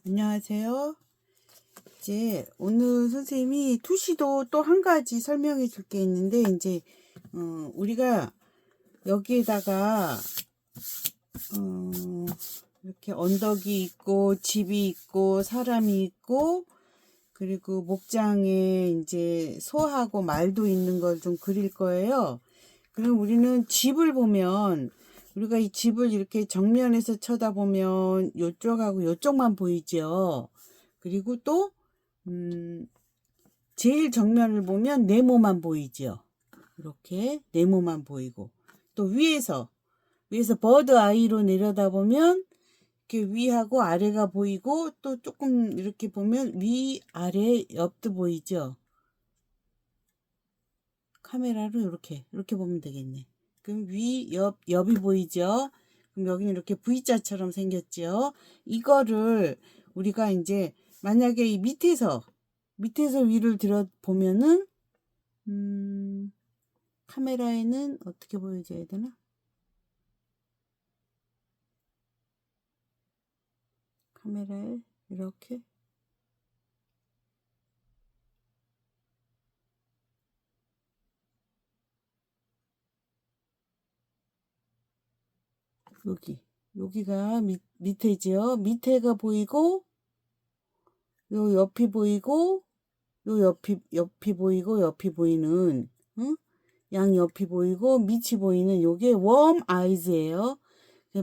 안녕하세요. 이제 오늘 선생님이 투시도 또 한 가지 설명해 줄 게 있는데, 이제 우리가 여기에다가 이렇게 언덕이 있고 집이 있고 사람이 있고, 그리고 목장에 이제 소하고 말도 있는 걸 좀 그릴 거예요. 그럼 우리는 집을 보면, 우리가 이 집을 이렇게 정면에서 쳐다보면 요쪽하고 요쪽만 보이죠. 그리고 또 제일 정면을 보면 네모만 보이죠. 이렇게 네모만 보이고, 또 위에서 버드 아이로 내려다보면 이렇게 위하고 아래가 보이고, 또 조금 이렇게 보면 위, 아래, 옆도 보이죠. 카메라로 이렇게 보면 되겠네. 그럼 위, 옆이 보이죠. 그럼 여기는 이렇게 V자처럼 생겼죠. 이거를 우리가 이제 만약에 이 밑에서 위를 들어 보면은 카메라에는 어떻게 보여줘야 되나? 카메라에 이렇게 여기가 밑에죠. 밑에가 보이고, 요 옆이 보이고, 요 옆이 보이고, 옆이 보이는, 응? 양 옆이 보이고, 밑이 보이는 요게 웜 아이즈예요.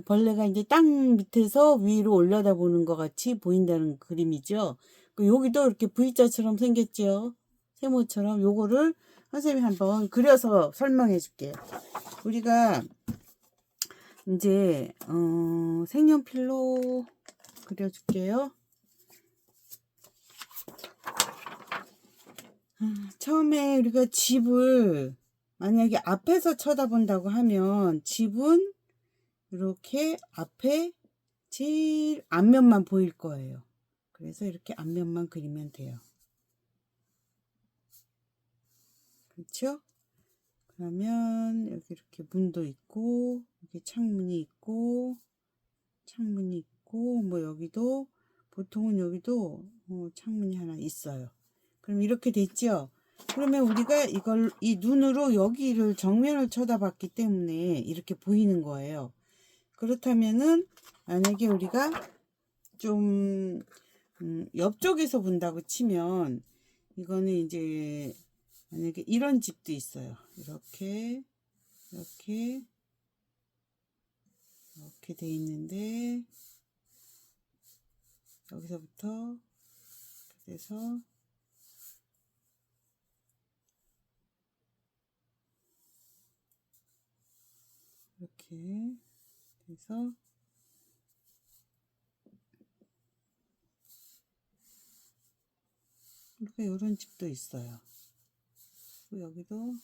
벌레가 이제 땅 밑에서 위로 올려다 보는 것 같이 보인다는 그림이죠. 여기도 이렇게 V자처럼 생겼죠. 세모처럼. 요거를 선생님이 한번 그려서 설명해 줄게요. 우리가 이제 색연필로 그려줄게요. 처음에 우리가 집을 만약에 앞에서 쳐다본다고 하면 집은 이렇게 앞에 제일 앞면만 보일 거예요. 그래서 이렇게 앞면만 그리면 돼요. 그렇죠? 그러면 여기 이렇게 문도 있고, 여기 창문이 있고, 뭐 여기도, 보통은 여기도 창문이 하나 있어요. 그럼 이렇게 됐죠? 그러면 우리가 이 눈으로 여기를 정면을 쳐다봤기 때문에 이렇게 보이는 거예요. 그렇다면은, 만약에 우리가 좀, 옆쪽에서 본다고 치면, 이거는 이제, 만약에 이런 집도 있어요. 이렇게 돼 있는데, 여기서부터, 그래서, 이렇게 해서, 이렇게 이런 집도 있어요. 여기도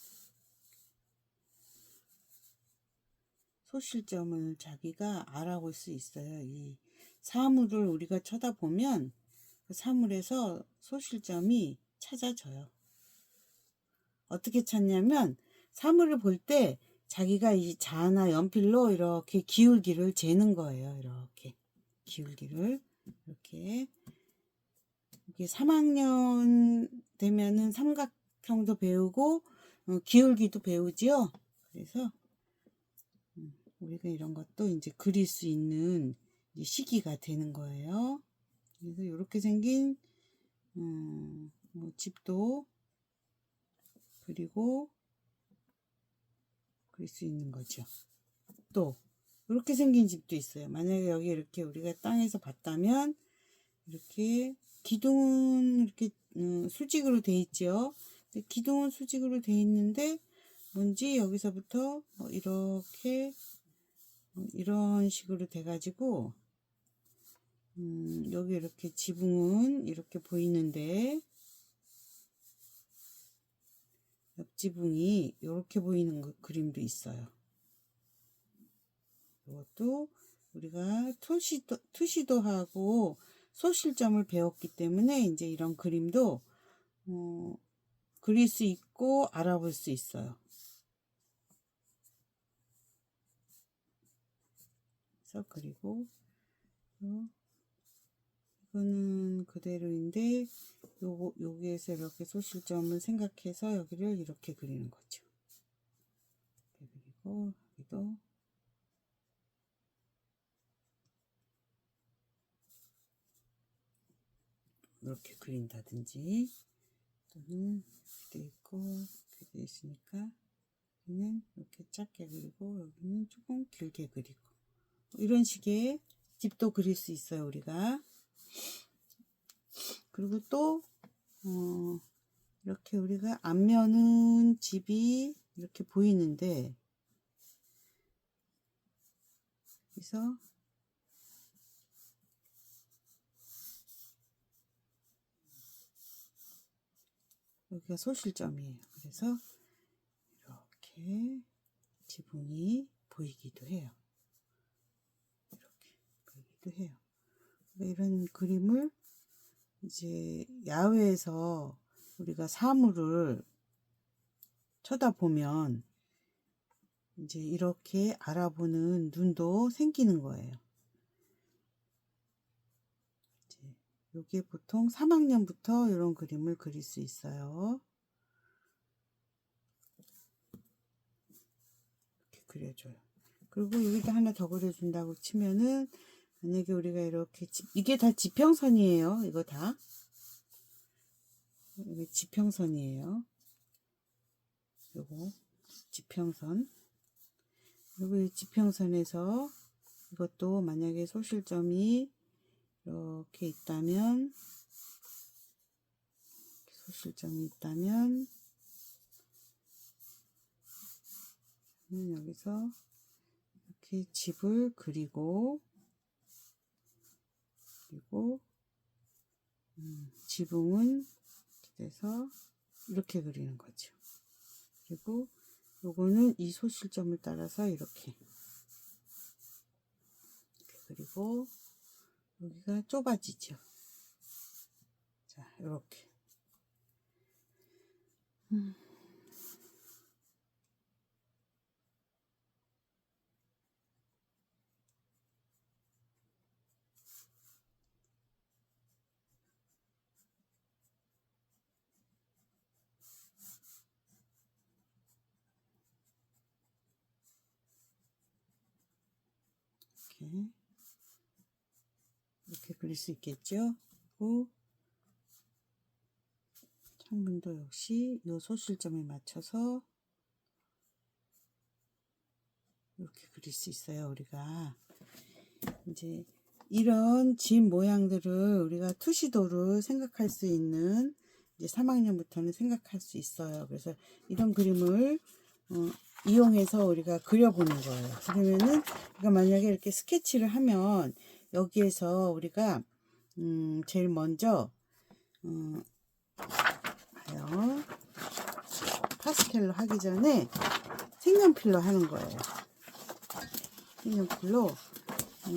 소실점을 자기가 알아볼 수 있어요. 이 사물을 우리가 쳐다보면 그 사물에서 소실점이 찾아져요. 어떻게 찾냐면 사물을 볼 때 자기가 이 자나 연필로 이렇게 기울기를 재는 거예요. 이렇게 기울기를 이렇게 이게 3학년 되면은 삼각형도 배우고 기울기도 배우지요. 그래서 우리가 이런 것도 이제 그릴 수 있는 시기가 되는 거예요. 그래서 이렇게 생긴 뭐 집도 그리고 그릴 수 있는 거죠. 또 이렇게 생긴 집도 있어요. 만약에 여기 이렇게 우리가 땅에서 봤다면 이렇게 기둥은 이렇게 수직으로 돼 있죠. 기둥은 수직으로 돼 있는데 뭔지 여기서부터 이렇게 이런 식으로 돼 가지고 여기 이렇게 지붕은 이렇게 보이는데 옆지붕이 이렇게 보이는 그림도 있어요. 이것도 우리가 투시도하고 소실점을 배웠기 때문에 이제 이런 그림도 그릴 수 있고 알아볼 수 있어요. 그래서 그리고 이거는 그대로인데 여기에서 이렇게 소실점을 생각해서 여기를 이렇게 그리는 거죠. 그리고 여기도 이렇게 그린다든지, 또는 이렇게 돼 있고 이렇게 돼 있으니까 여기는 이렇게 짧게 그리고 여기는 조금 길게 그리고, 이런 식의 집도 그릴 수 있어요 우리가. 그리고 또 이렇게 우리가 앞면은 집이 이렇게 보이는데, 그래서 여기가 소실점이에요. 그래서 이렇게 지붕이 보이기도 해요. 이렇게 보이기도 해요. 이런 그림을 이제 야외에서 우리가 사물을 쳐다보면 이제 이렇게 알아보는 눈도 생기는 거예요. 이게 보통 3학년부터 이런 그림을 그릴 수 있어요. 이렇게 그려줘요. 그리고 여기다 하나 더 그려준다고 치면은, 만약에 우리가 이렇게 이게 다 지평선이에요. 이거 다 이게 지평선이에요. 요거 지평선. 그리고 이 지평선에서 이것도 만약에 소실점이 이렇게 있다면, 소실점이 있다면 여기서 이렇게 집을 그리고, 그리고 지붕은 그래서 이렇게 그리는 거죠. 그리고 요거는 이 소실점을 따라서 이렇게 그리고 여기가 좁아지죠. 자, 이렇게. 이렇게 그릴 수 있겠죠. 그리고 창문도 역시 이 소실점에 맞춰서 이렇게 그릴 수 있어요. 우리가 이제 이런 집 모양들을 우리가 투시도를 생각할 수 있는, 이제 3학년부터는 생각할 수 있어요. 그래서 이런 그림을 이용해서 우리가 그려보는 거예요. 그러면은 우리가 만약에 이렇게 스케치를 하면 여기에서 우리가 제일 먼저 파스텔로 하기 전에 색연필로 하는 거예요. 색연필로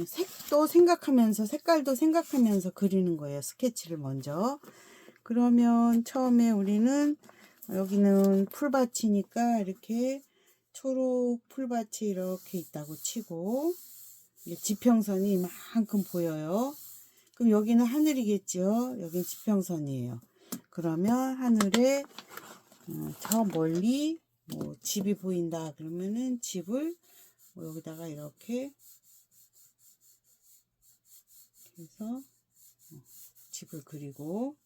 색도 생각하면서, 색깔도 생각하면서 그리는 거예요. 스케치를 먼저. 그러면 처음에 우리는 여기는 풀밭이니까 이렇게 초록 풀밭이 이렇게 있다고 치고, 지평선이 이만큼 보여요. 그럼 여기는 하늘이겠죠. 여긴 지평선이에요. 그러면 하늘에 저 멀리 뭐 집이 보인다 그러면은 집을 여기다가 이렇게 해서 집을 그리고,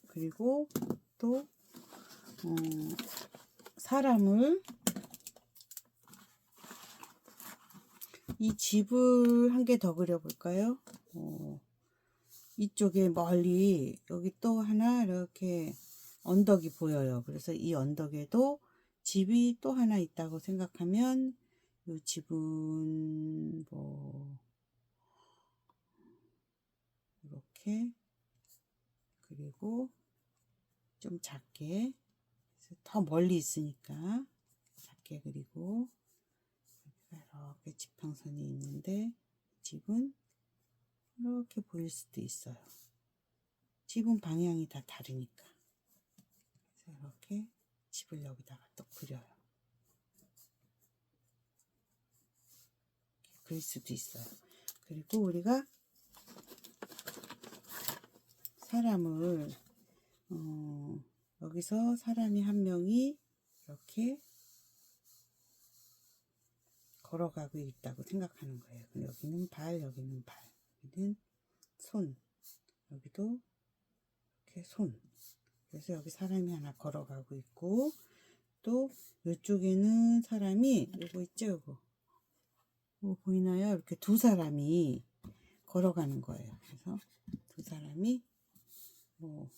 그리고 또 사람을, 이 집을 한 개 더 그려볼까요? 이쪽에 멀리 여기 또 하나 이렇게 언덕이 보여요. 그래서 이 언덕에도 집이 또 하나 있다고 생각하면 이 집은 뭐 이렇게, 그리고 좀 작게, 더 멀리 있으니까 작게 그리고, 이렇게 지평선이 있는데 집은 이렇게 보일 수도 있어요. 집은 방향이 다 다르니까. 그래서 이렇게 집을 여기다가 또 그려요. 그릴 수도 있어요. 그리고 우리가 사람을 여기서 사람이 한 명이 이렇게 걸어가고 있다고 생각하는 거예요. 여기는 발, 여기는 발, 여기는 손, 여기도 이렇게 손. 그래서 여기 사람이 하나 걸어가고 있고, 또 이쪽에는 사람이 요거 있죠, 요거. 뭐 보이나요? 이렇게 두 사람이 걸어가는 거예요. 그래서 두 사람이 뭐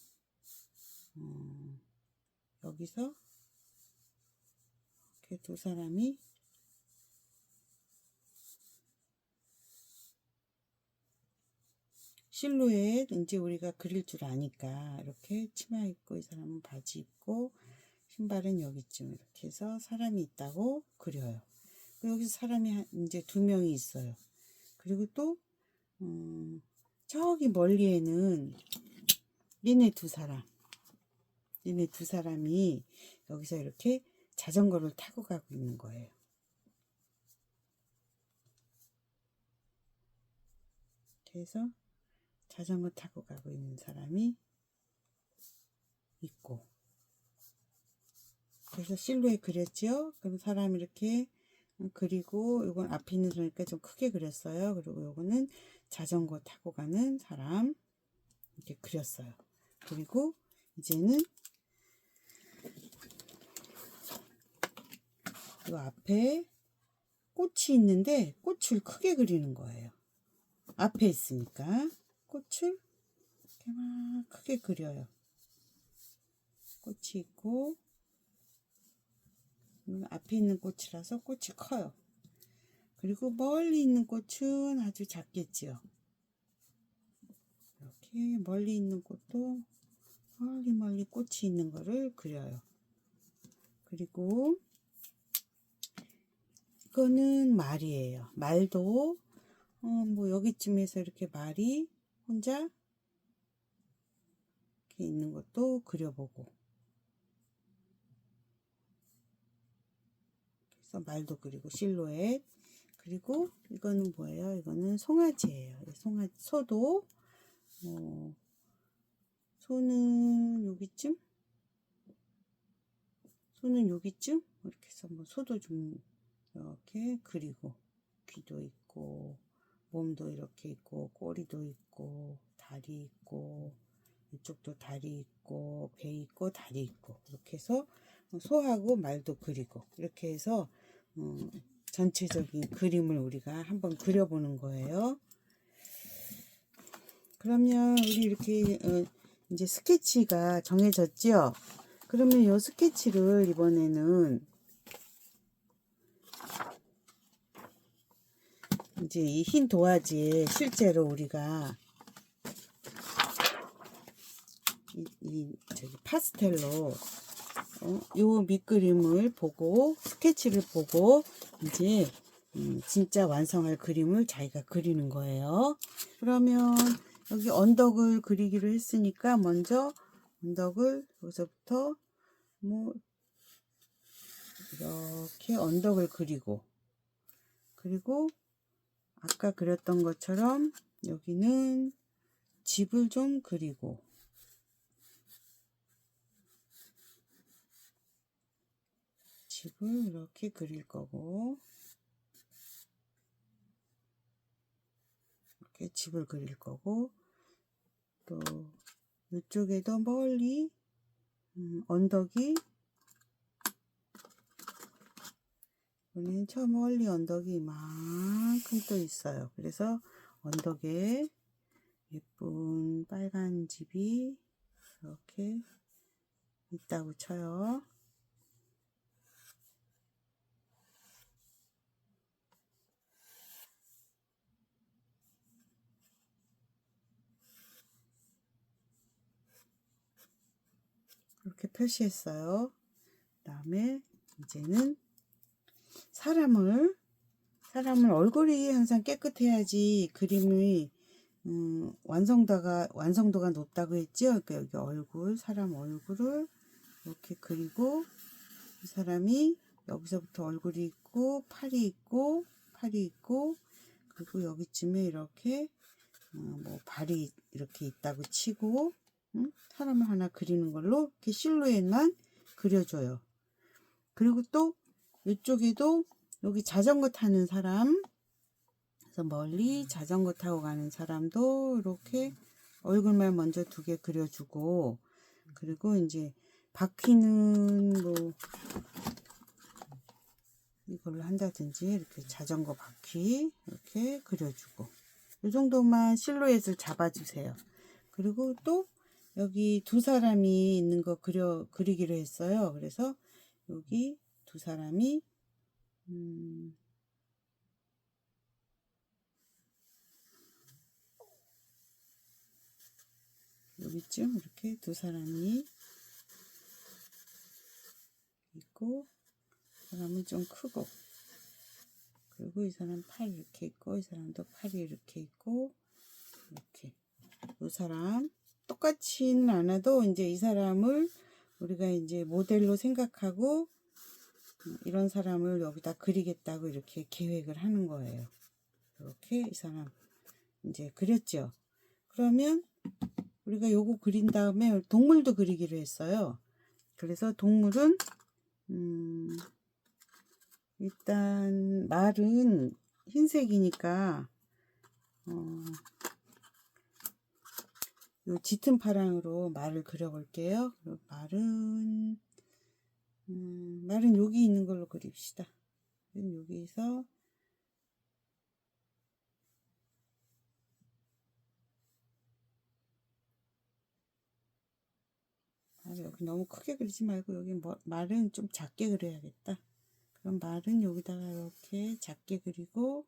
여기서 이렇게 두 사람이 실루엣 이제 우리가 그릴 줄 아니까 이렇게 치마 입고 이 사람은 바지 입고 신발은 여기쯤 이렇게 해서 사람이 있다고 그려요. 여기서 사람이 이제 두 명이 있어요. 그리고 또 저기 멀리에는 얘네 두 사람이 여기서 이렇게 자전거를 타고 가고 있는 거예요. 그래서 자전거 타고 가고 있는 사람이 있고, 그래서 실루엣 그렸죠. 그럼 사람 이렇게 그리고 이건 앞에 있는 사람이니까 좀 크게 그렸어요. 그리고 요거는 자전거 타고 가는 사람 이렇게 그렸어요. 그리고 이제는 이 앞에 꽃이 있는데 꽃을 크게 그리는 거예요. 앞에 있으니까 꽃을 이렇게 막 크게 그려요. 꽃이 있고 앞에 있는 꽃이라서 꽃이 커요. 그리고 멀리 있는 꽃은 아주 작겠지요. 이렇게 멀리 있는 꽃도 멀리 꽃이 있는 거를 그려요. 그리고 이거는 말이에요. 말도 뭐 여기쯤에서 이렇게 말이 혼자 이렇게 있는 것도 그려보고, 그래서 말도 그리고 실루엣. 그리고 이거는 뭐예요? 이거는 송아지예요. 소도 소는 여기쯤 이렇게 해서 뭐 소도 좀 이렇게 그리고, 귀도 있고 몸도 이렇게 있고 꼬리도 있고 다리 있고 이쪽도 다리 있고 배 있고 다리 있고, 이렇게 해서 소하고 말도 그리고, 이렇게 해서 전체적인 그림을 우리가 한번 그려보는 거예요. 그러면 우리 이렇게 이제 스케치가 정해졌죠? 그러면 이 스케치를 이번에는 이제 이 흰 도화지에 실제로 우리가 저기 파스텔로 요 밑그림을 보고 스케치를 보고 이제 진짜 완성할 그림을 자기가 그리는 거예요. 그러면 여기 언덕을 그리기로 했으니까 먼저 언덕을 여기서부터 뭐 이렇게 언덕을 그리고, 그리고 아까 그렸던 것처럼 여기는 집을 좀 그리고, 집을 이렇게 그릴 거고, 이렇게 집을 그릴 거고, 또 이쪽에도 멀리 언덕이, 여기는 저 멀리 언덕이 이만큼 또 있어요. 그래서 언덕에 예쁜 빨간 집이 이렇게 있다고 쳐요. 이렇게 표시했어요. 그 다음에 이제는 사람을 얼굴이 항상 깨끗해야지 그림의 완성도가 높다고 했죠. 그러니까 여기 얼굴, 사람 얼굴을 이렇게 그리고, 이 사람이 여기서부터 얼굴이 있고 팔이 있고 그리고 여기쯤에 이렇게 뭐 발이 이렇게 있다고 치고 사람을 하나 그리는 걸로 이렇게 실루엣만 그려줘요. 그리고 또 이쪽에도 여기 자전거 타는 사람, 그래서 멀리 자전거 타고 가는 사람도 이렇게 얼굴만 먼저 2개 그려주고, 그리고 이제 바퀴는 뭐 이걸로 한다든지 이렇게 자전거 바퀴 이렇게 그려주고, 이 정도만 실루엣을 잡아주세요. 그리고 또 여기 2 사람이 있는 거 그리기로 했어요. 그래서 여기 2 사람이 여기쯤 이렇게 2 사람이 있고, 사람은 좀 크고, 그리고 이 사람 팔 이렇게 있고, 이 사람도 팔이 이렇게 있고, 이렇게 이 사람 똑같이는 않아도 이제 이 사람을 우리가 이제 모델로 생각하고 이런 사람을 여기다 그리겠다고 이렇게 계획을 하는 거예요. 이렇게 이 사람 이제 그렸죠. 그러면 우리가 요거 그린 다음에 동물도 그리기로 했어요. 그래서 동물은 일단 말은 흰색이니까 요 짙은 파랑으로 말을 그려볼게요. 말은 여기 있는 걸로 그립시다. 여기서 여기 너무 크게 그리지 말고 여기 말은 좀 작게 그려야겠다. 그럼 말은 여기다가 이렇게 작게 그리고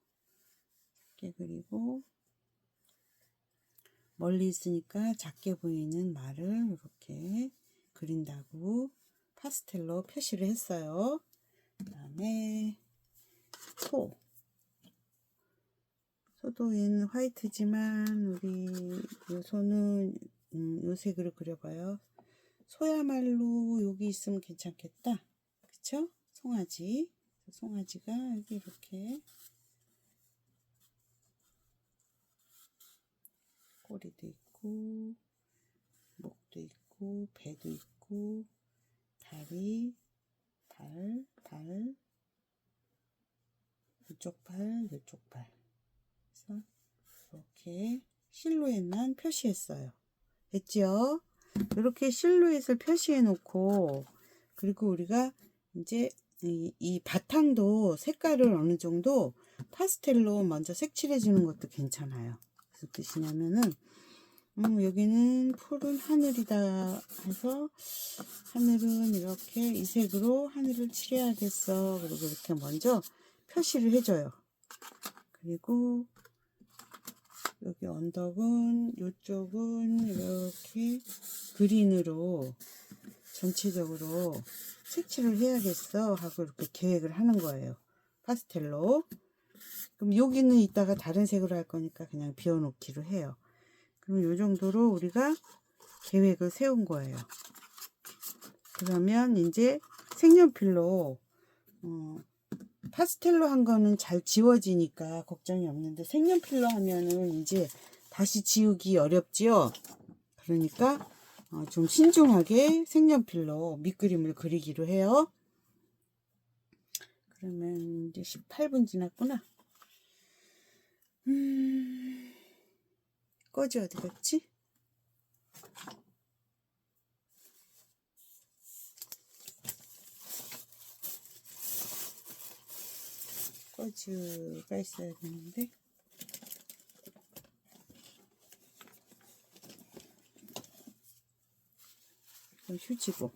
멀리 있으니까 작게 보이는 말을 이렇게 그린다고 파스텔로 표시를 했어요. 그 다음에 소도 얘는 화이트지만 우리 요 소는 요 색으로 그려봐요. 소야말로 여기 있으면 괜찮겠다. 그쵸? 송아지가 여기 이렇게 꼬리도 있고, 목도 있고, 배도 있고, 다리, 이쪽 발, 이쪽 발. 그래서 이렇게 실루엣만 표시했어요. 됐죠? 이렇게 실루엣을 표시해 놓고, 그리고 우리가 이제 이 바탕도 색깔을 어느 정도 파스텔로 먼저 색칠해 주는 것도 괜찮아요. 무슨 뜻이냐면은 여기는 푸른 하늘이다 해서 하늘은 이렇게 이 색으로 하늘을 칠해야겠어. 그리고 이렇게 먼저 표시를 해줘요. 그리고 여기 언덕은 이쪽은 이렇게 그린으로 전체적으로 색칠을 해야겠어 하고 이렇게 계획을 하는 거예요. 파스텔로. 그럼 여기는 이따가 다른 색으로 할 거니까 그냥 비워놓기로 해요. 그럼 이 정도로 우리가 계획을 세운 거예요. 그러면 이제 색연필로 파스텔로 한 거는 잘 지워지니까 걱정이 없는데 색연필로 하면은 이제 다시 지우기 어렵지요. 그러니까 좀 신중하게 색연필로 밑그림을 그리기로 해요. 그러면 이제 18분 지났구나. 꺼지 어디 갔지? 꺼지가 있어야 되는데. 이건 휴지고.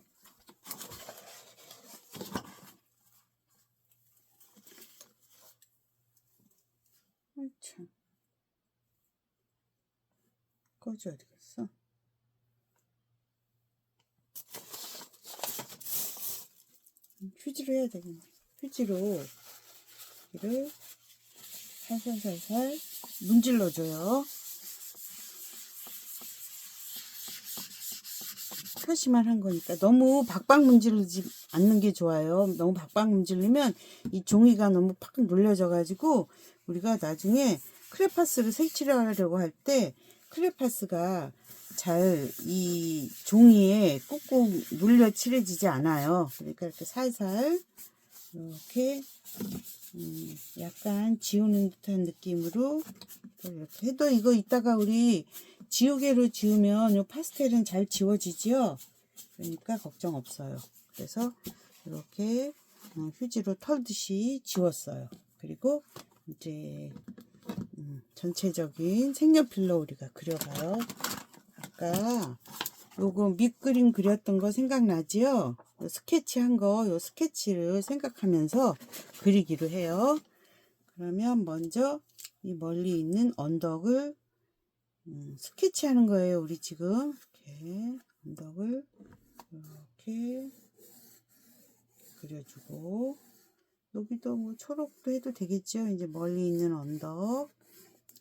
참. 꺼지 어디 갔어? 휴지로 해야 되겠네. 휴지로 여기를 살살살살 문질러줘요. 표시만 한 거니까 너무 박박 문지르지 않는 게 좋아요. 너무 박박 문지르면 이 종이가 너무 팍 눌려져 가지고 우리가 나중에 크레파스를 색칠을 하려고 할 때 크레파스가 잘 이 종이에 꾹꾹 눌려 칠해지지 않아요. 그러니까 이렇게 살살 이렇게 약간 지우는 듯한 느낌으로 이렇게 해도, 이거 이따가 우리 지우개로 지우면 이 파스텔은 잘 지워지지요. 그러니까 걱정 없어요. 그래서 이렇게 휴지로 털듯이 지웠어요. 그리고 이제 전체적인 색연필로 우리가 그려봐요. 아까 요거 밑그림 그렸던 거 생각나지요? 요 스케치한 거, 요 스케치를 생각하면서 그리기로 해요. 그러면 먼저 이 멀리 있는 언덕을 스케치하는 거예요. 우리 지금 이렇게 언덕을 이렇게 그려주고, 여기도 뭐 초록도 해도 되겠죠. 이제 멀리 있는 언덕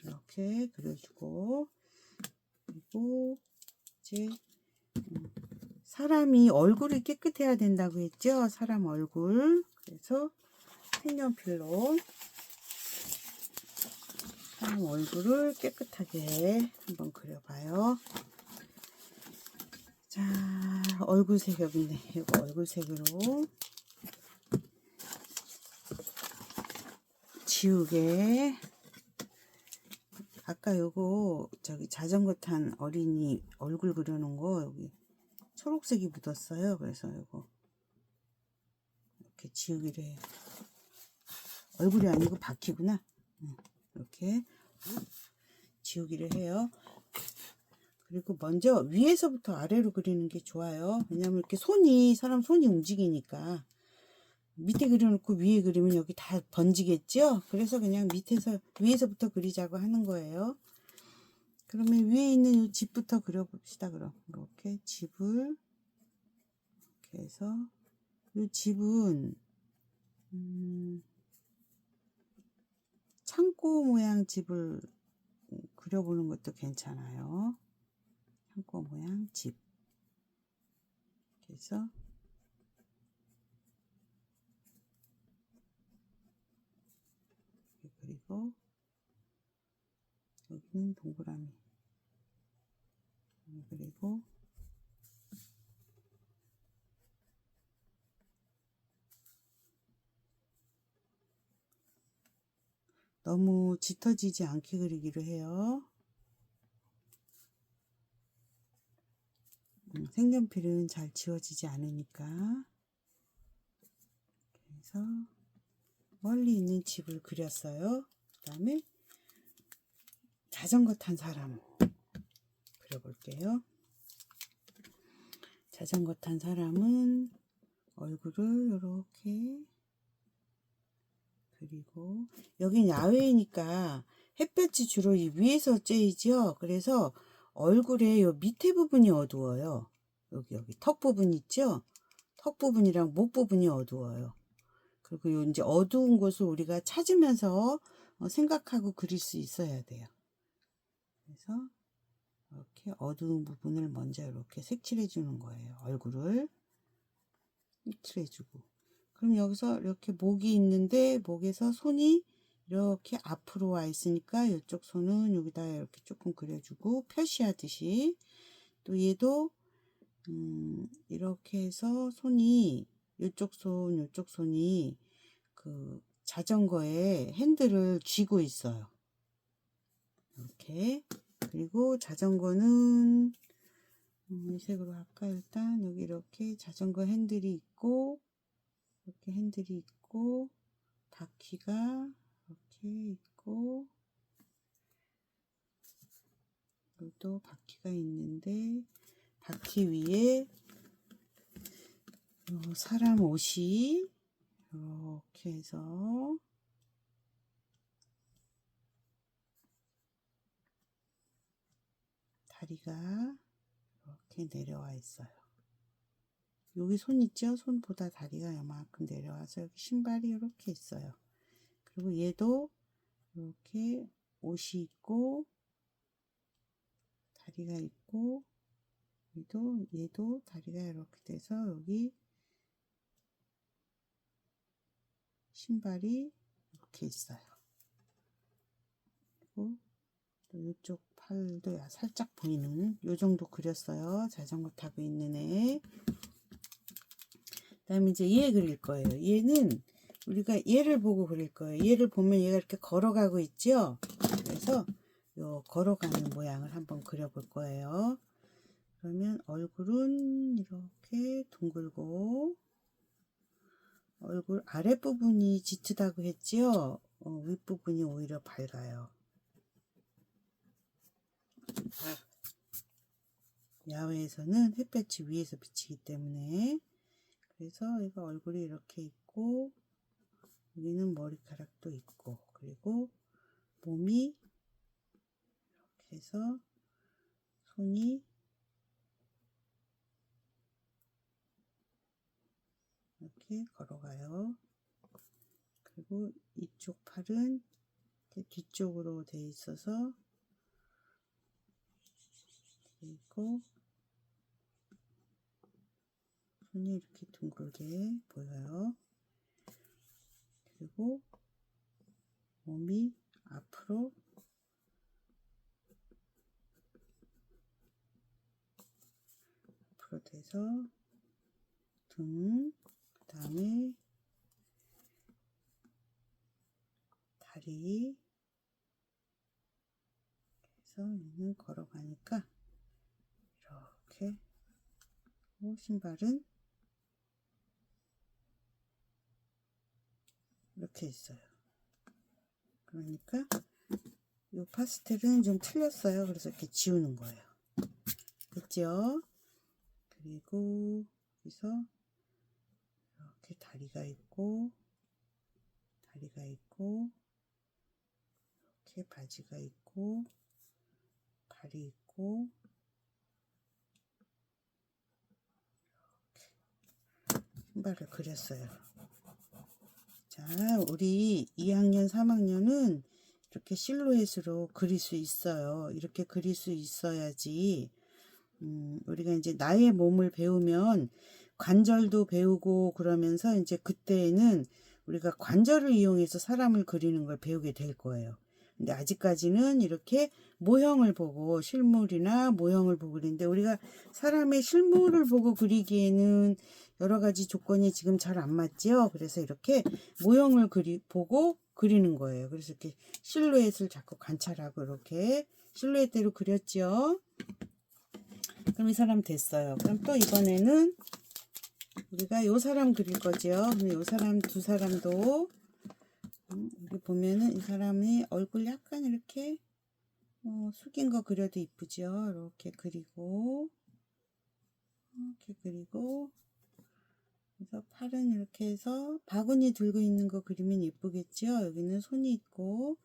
이렇게 그려주고, 그리고 이제 사람이 얼굴이 깨끗해야 된다고 했죠. 사람 얼굴. 그래서 색연필로 사람 얼굴을 깨끗하게 한번 그려봐요. 자, 얼굴색 여기 있네. 이거 얼굴색으로 지우개. 아까 요거 저기 자전거 탄 어린이 얼굴 그려놓은 거 여기 초록색이 묻었어요. 그래서 요거 이렇게 지우기를 해요. 얼굴이 아니고 바퀴구나. 이렇게 지우기를 해요. 그리고 먼저 위에서부터 아래로 그리는 게 좋아요. 왜냐면 이렇게 사람 손이 움직이니까 밑에 그려놓고 위에 그리면 여기 다 번지겠죠. 그래서 그냥 위에서부터 그리자고 하는 거예요. 그러면 위에 있는 이 집부터 그려봅시다. 그럼 이렇게 집을 이렇게 해서, 이 집은 창고 모양 집을 그려보는 것도 괜찮아요. 창고 모양 집. 그래서 그리고 여기는 동그라미. 그리고 너무 짙어지지 않게 그리기로 해요. 색연필은 잘 지워지지 않으니까. 그래서 멀리 있는 집을 그렸어요. 그 다음에 자전거 탄 사람 그려볼게요. 자전거 탄 사람은 얼굴을 이렇게 그리고, 여긴 야외니까 햇볕이 주로 이 위에서 쬐이죠. 그래서 얼굴에 요 밑에 부분이 어두워요. 여기 턱 부분 있죠. 턱 부분이랑 목 부분이 어두워요. 그리고 요 이제 어두운 곳을 우리가 찾으면서 생각하고 그릴 수 있어야 돼요. 그래서 이렇게 어두운 부분을 먼저 이렇게 색칠해 주는 거예요. 얼굴을 색칠해 주고, 그럼 여기서 이렇게 목이 있는데 목에서 손이 이렇게 앞으로 와 있으니까 이쪽 손은 여기다 이렇게 조금 그려주고, 표시하듯이. 또 얘도 이렇게 해서 손이 이쪽 손이 그 자전거의 핸들을 쥐고 있어요. 이렇게. 그리고 자전거는 이 색으로 할까? 일단 여기 이렇게 자전거 핸들이 있고, 이렇게 핸들이 있고, 바퀴가 이렇게 있고, 여기도 바퀴가 있는데, 바퀴 위에 사람 옷이 이렇게 해서 다리가 이렇게 내려와 있어요. 여기 손 있죠? 손보다 다리가 요만큼 내려와서 여기 신발이 이렇게 있어요. 그리고 얘도 이렇게 옷이 있고 다리가 있고, 얘도 다리가 이렇게 돼서 여기 신발이 이렇게 있어요. 그리고 또 이쪽 팔도 살짝 보이는 요 정도 그렸어요. 자전거 타고 있는 애. 그다음에 이제 얘 그릴 거예요. 얘는 우리가 얘를 보고 그릴 거예요. 얘를 보면 얘가 이렇게 걸어가고 있죠. 그래서 요 걸어가는 모양을 한번 그려볼 거예요. 그러면 얼굴은 이렇게 둥글고, 얼굴 아랫부분이 짙다고 했지요. 윗부분이 오히려 밝아요. 야외에서는 햇볕이 위에서 비치기 때문에. 그래서 얘가 얼굴이 이렇게 있고, 여기는 머리카락도 있고, 그리고 몸이 이렇게 해서 손이 이렇게 걸어가요. 그리고 이쪽 팔은 뒤쪽으로 돼 있어서 있고, 손이 이렇게 둥글게 보여요. 그리고 몸이 앞으로 돼서 등, 그 다음에 다리, 그래서 얘는 걸어가니까 이렇게, 신발은 이렇게 있어요. 그러니까 이 파스텔은 좀 틀렸어요. 그래서 이렇게 지우는 거예요. 됐죠? 그리고 여기서 이렇게 다리가 있고, 이렇게 바지가 있고, 발이 있고, 이렇게 신발을 그렸어요. 자, 우리 2학년, 3학년은 이렇게 실루엣으로 그릴 수 있어요. 이렇게 그릴 수 있어야지 우리가 이제 나의 몸을 배우면 관절도 배우고 그러면서 이제 그때는 우리가 관절을 이용해서 사람을 그리는 걸 배우게 될 거예요. 근데 아직까지는 이렇게 모형을 보고, 실물이나 모형을 보고 그리는데, 우리가 사람의 실물을 보고 그리기에는 여러 가지 조건이 지금 잘 안 맞죠. 그래서 이렇게 모형을 보고 그리는 거예요. 그래서 이렇게 실루엣을 자꾸 관찰하고 이렇게 실루엣대로 그렸죠. 그럼 이 사람 됐어요. 그럼 또 이번에는 우리가 요 사람 그릴 거죠. 그럼 요 사람, 두 사람도 여기 보면은 이 사람이 얼굴 약간 이렇게 숙인 거 그려도 이쁘죠. 이렇게 그리고, 그래서 팔은 이렇게 해서 바구니 들고 있는 거 그리면 예쁘겠죠. 여기는 손이 있고,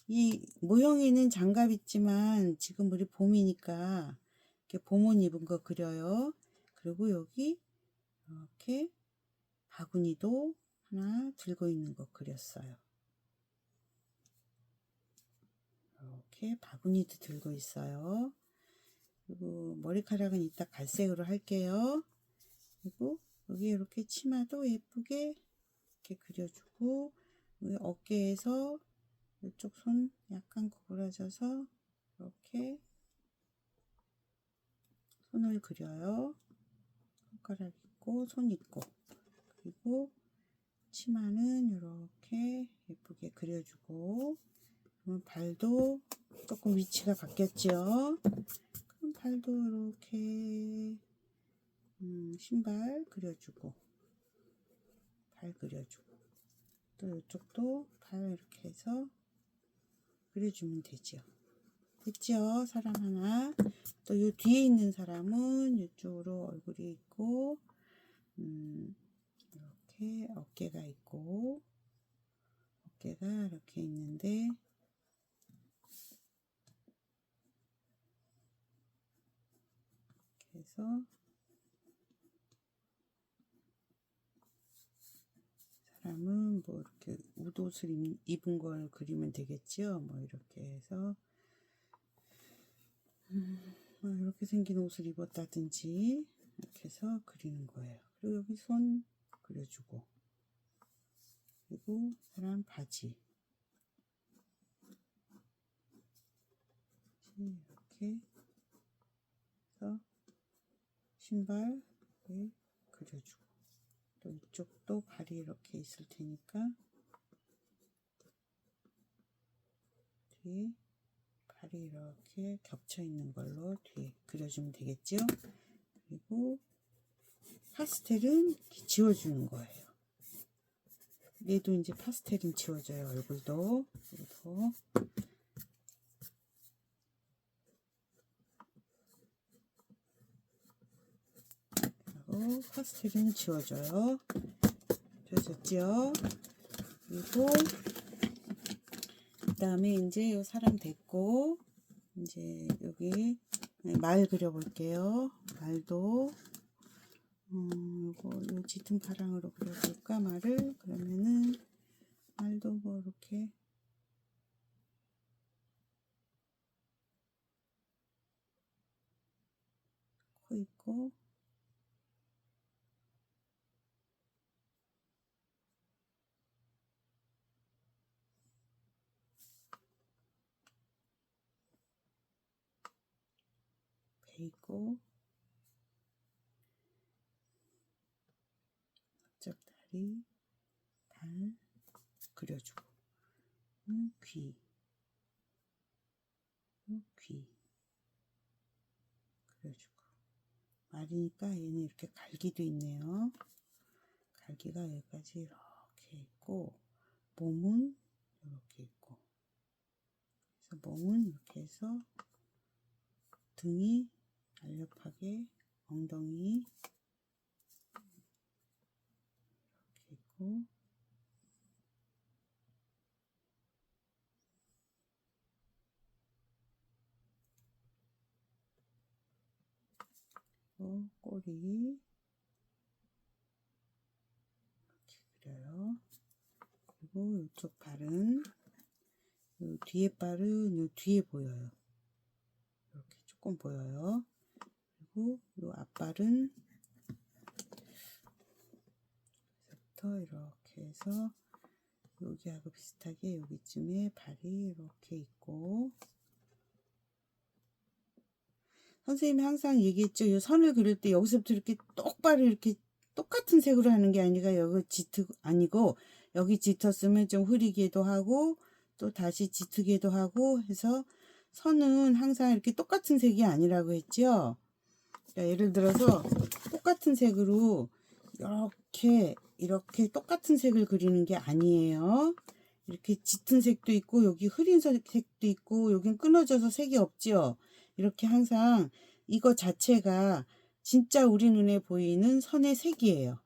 이 모형에는 장갑 있지만 지금 우리 봄이니까 이렇게 봄옷 입은 거 그려요. 그리고 여기 이렇게 바구니도 하나 들고 있는 거 그렸어요. 이렇게 바구니도 들고 있어요. 그리고 머리카락은 이따 갈색으로 할게요. 그리고 여기 이렇게 치마도 예쁘게 이렇게 그려주고, 여기 어깨에서 이쪽 손 약간 구부러져서 이렇게 손을 그려요. 손가락 있고 손 있고, 그리고 치마는 이렇게 예쁘게 그려주고, 그럼 발도 조금 위치가 바뀌었죠. 그럼 발도 이렇게 신발 그려주고, 발 그려주고, 또 이쪽도 발 이렇게 해서 그려주면 되죠. 됐죠? 사람 하나. 또 요 뒤에 있는 사람은 이쪽으로 얼굴이 있고, 이렇게 어깨가 있고, 어깨가 이렇게 있는데, 그래서 사람은 뭐 이렇게 웃옷을 입은 걸 그리면 되겠죠. 뭐 이렇게 해서 이렇게 생긴 옷을 입었다든지 이렇게 해서 그리는 거예요. 그리고 여기 손 그려주고, 그리고 사람 바지, 이렇게 해서 신발을 그려주고, 또 이쪽도 발이 이렇게 있을 테니까 뒤에 발이 이렇게 겹쳐 있는 걸로 뒤에 그려주면 되겠죠. 그리고 파스텔은 지워주는 거예요. 얘도 이제 파스텔은 지워져요. 얼굴도. 그리고 파스텔은 지워져요. 지워졌죠. 그리고 그 다음에 이제 요 사람 됐고, 이제 여기 말 그려볼게요. 말도 요 짙은 파랑으로 그려볼까 말을. 그러면은 말도 뭐 이렇게 코 있고, 배 있고, 앞쪽 다리, 발 그려주고, 귀, 귀 그려주고. 말이니까 얘는 이렇게 갈기도 있네요. 갈기가 여기까지 이렇게 있고, 몸은 이렇게 있고, 그래서 몸은 이렇게 해서 등이 날렵하게, 엉덩이 이렇게 있고, 꼬리 이렇게 그려요. 그리고 이쪽 발은, 요 뒤에 발은 요 뒤에 보여요. 이렇게 조금 보여요. 그리고 요 앞발은 부터 이렇게 해서 여기하고 비슷하게 여기쯤에 발이 이렇게 있고, 선생님이 항상 얘기했죠. 이 선을 그릴 때 여기서부터 이렇게 똑바로 이렇게 똑같은 색으로 하는 게 아니라 여기 짙은 아니고, 여기 짙었으면 좀 흐리게도 하고 또 다시 짙게도 하고 해서, 선은 항상 이렇게 똑같은 색이 아니라고 했죠. 그러니까 예를 들어서 똑같은 색으로 이렇게 똑같은 색을 그리는 게 아니에요. 이렇게 짙은 색도 있고, 여기 흐린 색도 있고, 여긴 끊어져서 색이 없죠. 이렇게 항상 이거 자체가 진짜 우리 눈에 보이는 선의 색이에요.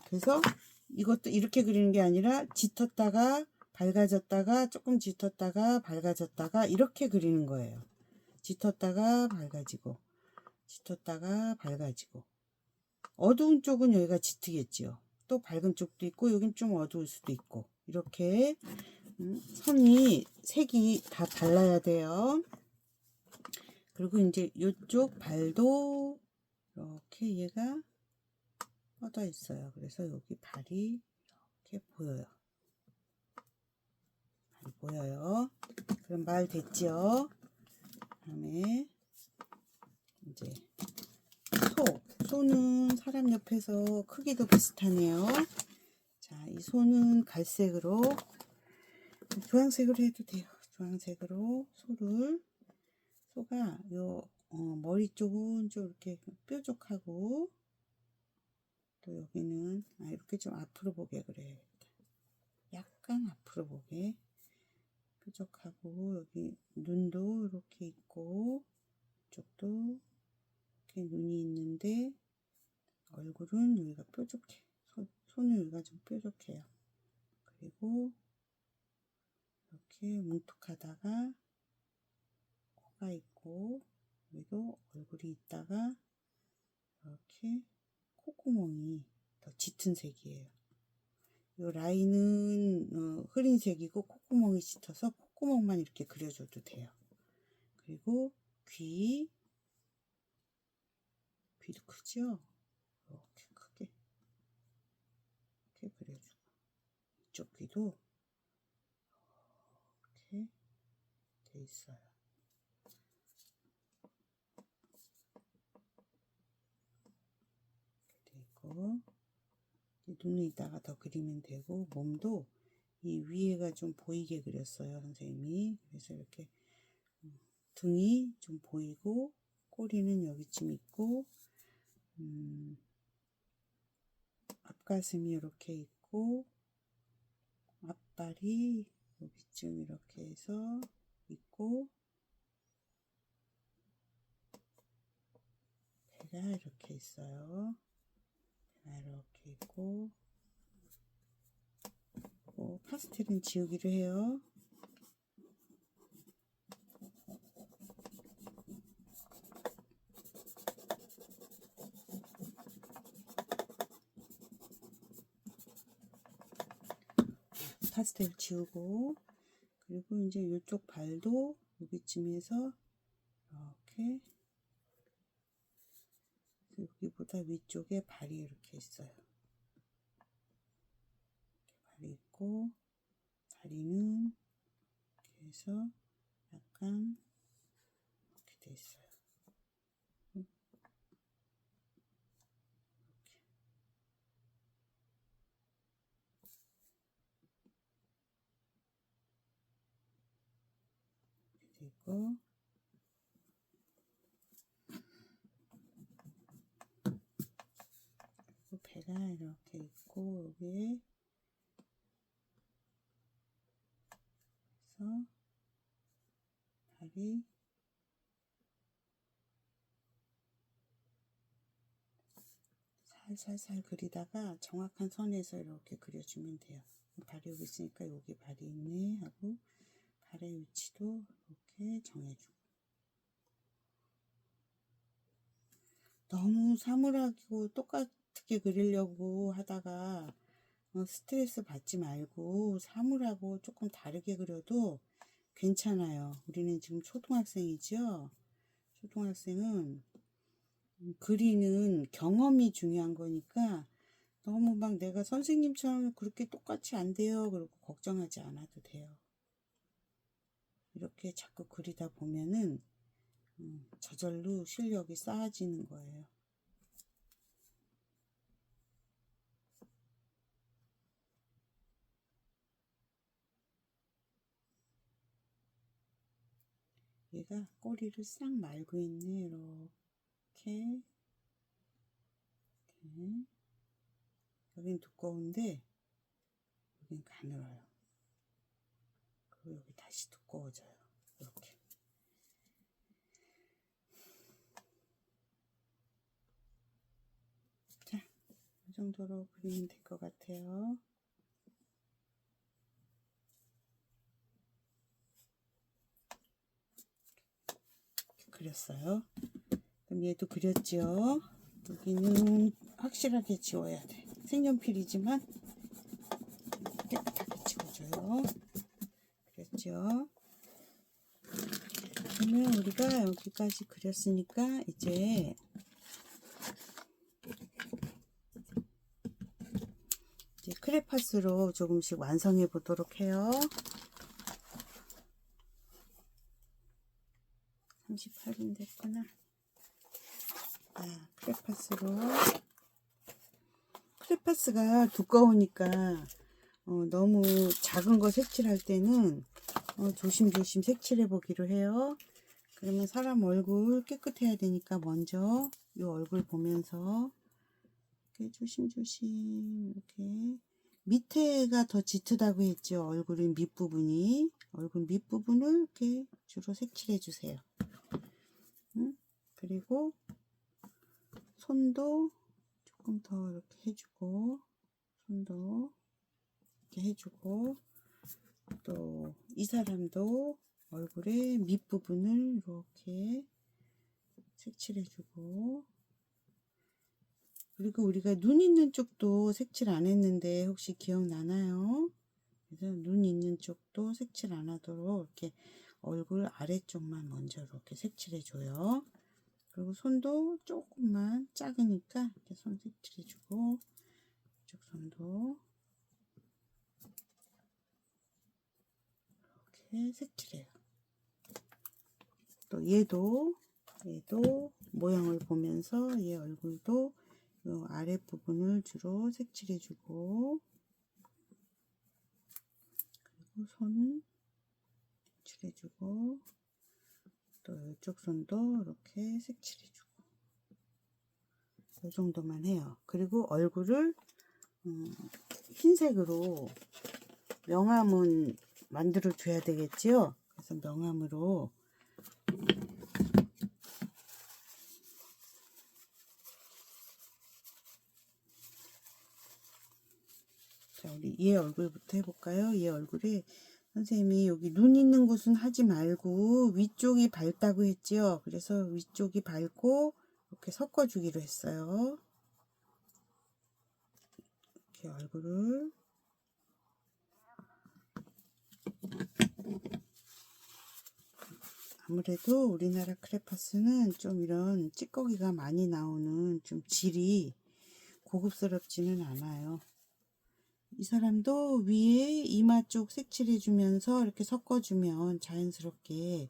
그래서 이것도 이렇게 그리는 게 아니라 짙었다가 밝아졌다가 조금 짙었다가 밝아졌다가 이렇게 그리는 거예요. 짙었다가 밝아지고, 짙었다가 밝아지고. 어두운 쪽은 여기가 짙겠지요. 또 밝은 쪽도 있고, 여긴 좀 어두울 수도 있고, 이렇게 선이 색이 다 달라야 돼요. 그리고 이제 이쪽 발도 이렇게 얘가 뻗어 있어요. 그래서 여기 발이 이렇게 보여요. 발이 보여요. 그럼 말 됐죠? 그다음에 이제 소는 사람 옆에서 크기도 비슷하네요. 자, 이 소는 갈색으로, 주황색으로 해도 돼요. 주황색으로 소가 머리 쪽은 좀 이렇게 뾰족하고, 또 여기는 이렇게 좀 앞으로 보게 그래야겠다. 약간 앞으로 보게 뾰족하고, 여기 눈도 이렇게 있고, 이쪽도 이렇게 눈이 있는데, 얼굴은 여기가 뾰족해. 손은 여기가 좀 뾰족해요. 그리고 이렇게 뭉툭하다가 코가 있고, 여기도 얼굴이 있다가 이렇게 콧구멍이 더 짙은 색이에요. 이 라인은 흐린 색이고, 콧구멍이 짙어서 콧구멍만 이렇게 그려줘도 돼요. 그리고 귀도 크죠? 이렇게 크게 이렇게 그려주고, 이쪽 귀도 이렇게 돼 돼 있어요. 되고 눈을 이따가 더 그리면 되고, 몸도 이 위에가 좀 보이게 그렸어요, 선생님이. 그래서 이렇게 등이 좀 보이고, 꼬리는 여기쯤 있고, 앞가슴이 이렇게 있고, 앞발이 여기쯤 이렇게 해서 있고, 배가 이렇게 있어요. 배가 이렇게 있고, 파스텔은 지우기로 해요. 파스텔 지우고, 그리고 이제 이쪽 발도 여기쯤에서 이렇게, 여기보다 위쪽에 발이 이렇게 있어요. 발이 있고, 다리는 이렇게 해서 약간 이렇게 돼 있어요. 이렇게 돼 있고, 그리고 배가 이렇게 있고, 여기에 그래서 발이 살살살 그리다가 정확한 선에서 이렇게 그려주면 돼요. 발이 여기 있으니까 여기 발이 있네 하고, 발의 위치도 이렇게 정해주고. 너무 사물하고 똑같게 그리려고 하다가 스트레스 받지 말고 사물하고 조금 다르게 그려도 괜찮아요. 우리는 지금 초등학생이죠. 초등학생은 그리는 경험이 중요한 거니까 너무 막 내가 선생님처럼 그렇게 똑같이 안 돼요. 그리고 걱정하지 않아도 돼요. 이렇게 자꾸 그리다 보면은 저절로 실력이 쌓아지는 거예요. 얘가 꼬리를 싹 말고 있네. 이렇게. 여긴 두꺼운데 여긴 가늘어요. 그리고 여기 다시 두꺼워져요. 이렇게. 자, 이 정도로 그리면 될 것 같아요. 그렸어요. 그럼 얘도 그렸죠. 여기는 확실하게 지워야 돼. 색연필이지만 깨끗하게 지워줘요. 그랬죠. 그러면 우리가 여기까지 그렸으니까 이제 크레파스로 조금씩 완성해 보도록 해요. 38분 됐구나. 크레파스가 두꺼우니까 너무 작은 거 색칠할 때는 조심조심 색칠해 보기로 해요. 그러면 사람 얼굴 깨끗해야 되니까 먼저 이 얼굴 보면서 이렇게 조심조심 이렇게 밑에가 더 짙다고 했죠. 얼굴의 밑부분이. 얼굴 밑부분을 이렇게 주로 색칠해 주세요. 그리고 손도 조금 더 이렇게 해주고, 손도 이렇게 해주고, 또 이 사람도 얼굴의 밑부분을 이렇게 색칠해주고, 그리고 우리가 눈 있는 쪽도 색칠 안 했는데 혹시 기억나나요? 그래서 눈 있는 쪽도 색칠 안 하도록 이렇게 얼굴 아래쪽만 먼저 이렇게 색칠해줘요. 그리고 손도 조금만 작으니까 이렇게 손 색칠해주고, 이쪽 손도 이렇게 색칠해요. 또 얘도 모양을 보면서 얘 얼굴도 요 아랫부분을 주로 색칠해주고, 그리고 손 색칠해주고, 또 이쪽 손도 이렇게 색칠해주고, 이 정도만 해요. 그리고 얼굴을 흰색으로 명암은 만들어 줘야 되겠지요. 그래서 명암으로 자, 우리 얘 얼굴부터 해볼까요? 얘 얼굴에 선생님이 여기 눈 있는 곳은 하지 말고 위쪽이 밝다고 했지요. 그래서 위쪽이 밝고 이렇게 섞어주기로 했어요. 이렇게 얼굴을 아무래도 우리나라 크레파스는 좀 이런 찌꺼기가 많이 나오는 좀 질이 고급스럽지는 않아요. 이 사람도 위에 이마 쪽 색칠해주면서 이렇게 섞어주면 자연스럽게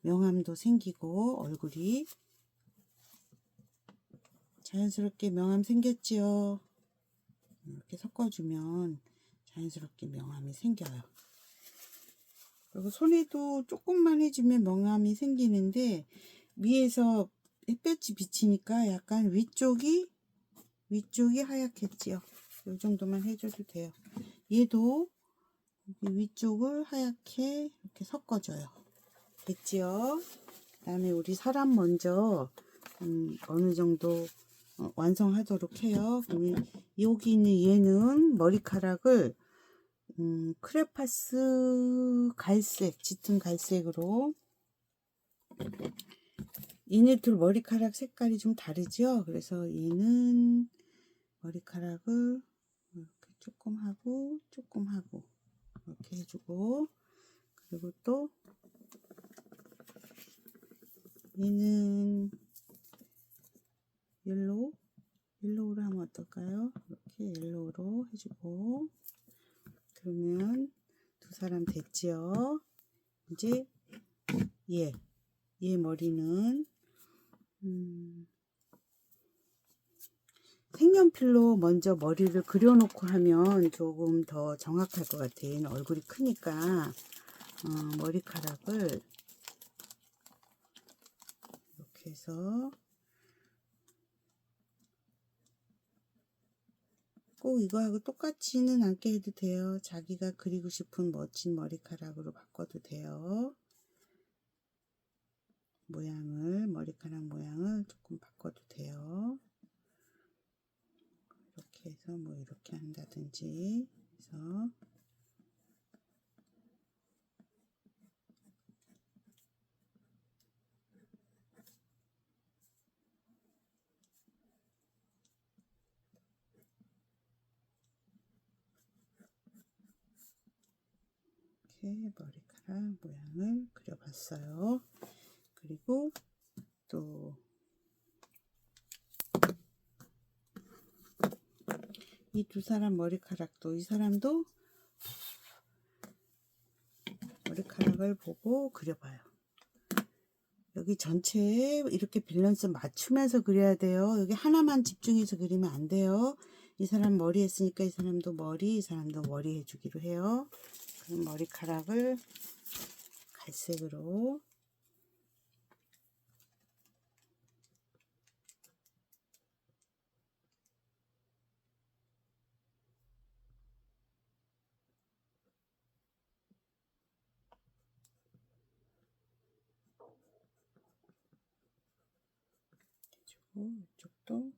명암도 생기고 얼굴이 자연스럽게 명암 생겼지요. 이렇게 섞어주면 자연스럽게 명암이 생겨요. 그리고 손에도 조금만 해주면 명암이 생기는데 위에서 햇볕이 비치니까 약간 위쪽이 하얗겠지요. 이 정도만 해줘도 돼요. 얘도 위쪽을 하얗게 이렇게 섞어줘요. 됐지요? 그 다음에 우리 사람 먼저 어느 정도 완성하도록 해요. 그러면 여기 있는 얘는 머리카락을 크레파스 갈색, 짙은 갈색으로, 얘네 둘 머리카락 색깔이 좀 다르죠? 그래서 얘는 머리카락을 이렇게 조금 하고 이렇게 해주고, 그리고 또 얘는 옐로우로 하면 어떨까요? 이렇게 옐로우로 해주고, 그러면 두 사람 됐지요? 이제 얘 머리는 색연필로 먼저 머리를 그려놓고 하면 조금 더 정확할 것 같아요. 얘는 얼굴이 크니까 머리카락을 이렇게 해서 꼭 이거하고 똑같지는 않게 해도 돼요. 자기가 그리고 싶은 멋진 머리카락으로 바꿔도 돼요. 머리카락 모양을 조금 바꿔도 돼요. 이렇게 해서 뭐 이렇게 한다든지 해서 이렇게 머리카락 모양을 그려봤어요. 그리고 또 이 두 사람 머리카락도, 이 사람도 머리카락을 보고 그려봐요. 여기 전체에 이렇게 밸런스 맞추면서 그려야 돼요. 여기 하나만 집중해서 그리면 안 돼요. 이 사람 머리 했으니까 이 사람도 머리, 이 사람도 머리 해주기로 해요. 그럼 머리카락을 갈색으로 해주고, 이쪽도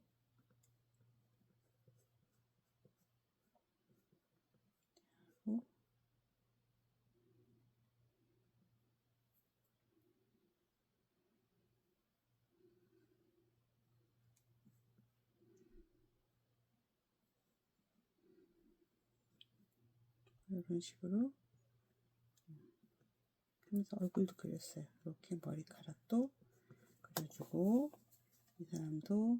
하고, 이런 식으로 하면서 얼굴도 그렸어요. 이렇게 머리카락도 그려주고, 이 사람도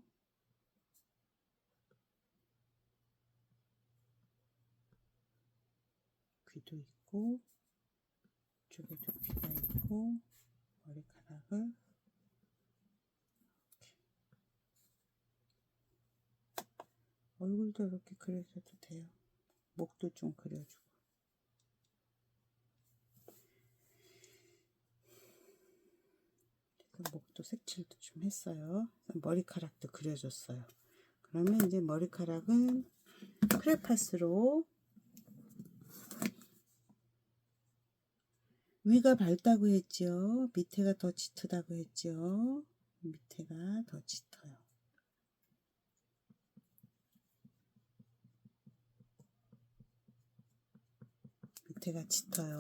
귀도 있고, 이쪽에도 귀가 있고, 머리카락을 얼굴도 이렇게 그려줘도 돼요. 목도 좀 그려주고. 목도 색칠도 좀 했어요. 머리카락도 그려줬어요. 그러면 이제 머리카락은 크레파스로 위가 밝다고 했죠. 밑에가 더 짙다고 했죠. 밑에가 더 짙어요. 밑에가 짙어요.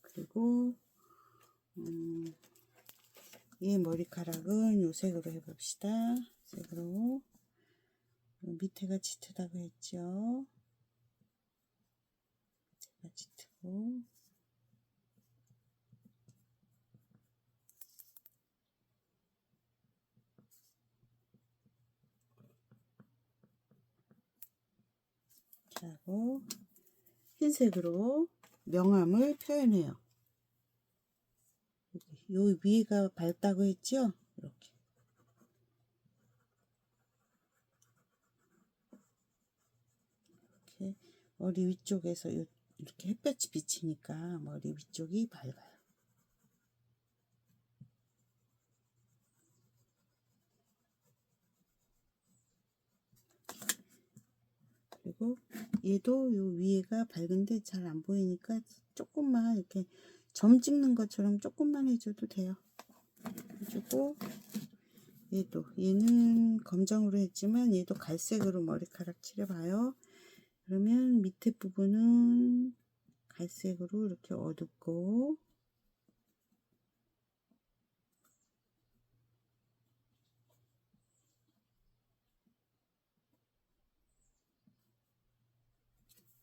그리고 이 머리카락은 요 색으로 해봅시다. 색으로. 밑에가 짙다고 했죠. 밑에가 짙고. 이렇게 하고 흰색으로 명암을 표현해요. 요 위에가 밝다고 했죠? 이렇게. 이렇게 머리 위쪽에서 이렇게 햇볕이 비치니까 머리 위쪽이 밝아요. 그리고 얘도 요 위에가 밝은데 잘 안 보이니까 조금만 이렇게 점 찍는 것처럼 조금만 해줘도 돼요. 해주고 얘는 검정으로 했지만 얘도 갈색으로 머리카락 칠해봐요. 그러면 밑에 부분은 갈색으로 이렇게 어둡고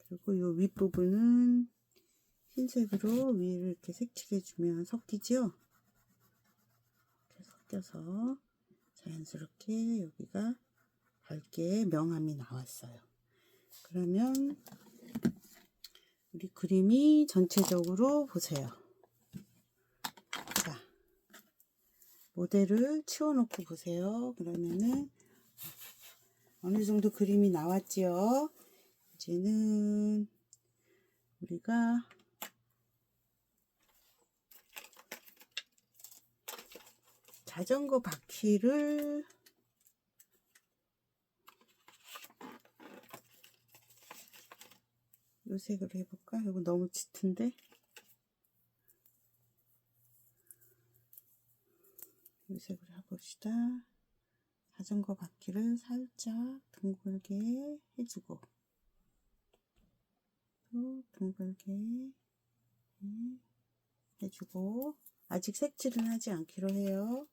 그리고 요 윗부분은 흰색으로 위를 이렇게 색칠해주면 섞이죠? 이렇게 섞여서 자연스럽게 여기가 밝게 명암이 나왔어요. 그러면 우리 그림이 전체적으로 보세요. 자, 모델을 치워놓고 보세요. 그러면은 어느 정도 그림이 나왔지요? 이제는 우리가 자전거 바퀴를 요 색으로 해볼까? 이거 너무 짙은데? 요 색으로 해봅시다. 자전거 바퀴를 살짝 둥글게 해주고 또 둥글게 해주고 아직 색칠은 하지 않기로 해요.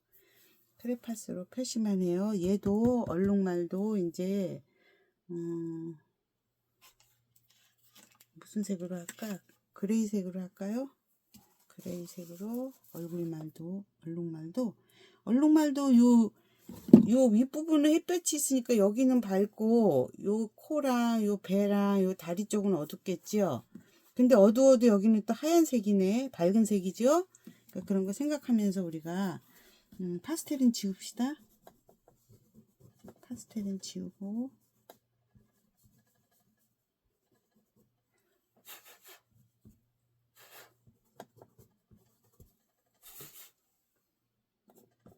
크레파스로 표시만 해요. 얘도 얼룩말도 이제 무슨 색으로 할까? 그레이 색으로 할까요? 그레이 색으로 얼룩말도 요 윗부분은 햇볕이 있으니까 여기는 밝고 요 코랑 요 배랑 요 다리 쪽은 어둡겠지요. 근데 어두워도 여기는 또 하얀색이네. 밝은 색이죠. 그러니까 그런 거 생각하면서 우리가 파스텔은 지웁시다. 파스텔은 지우고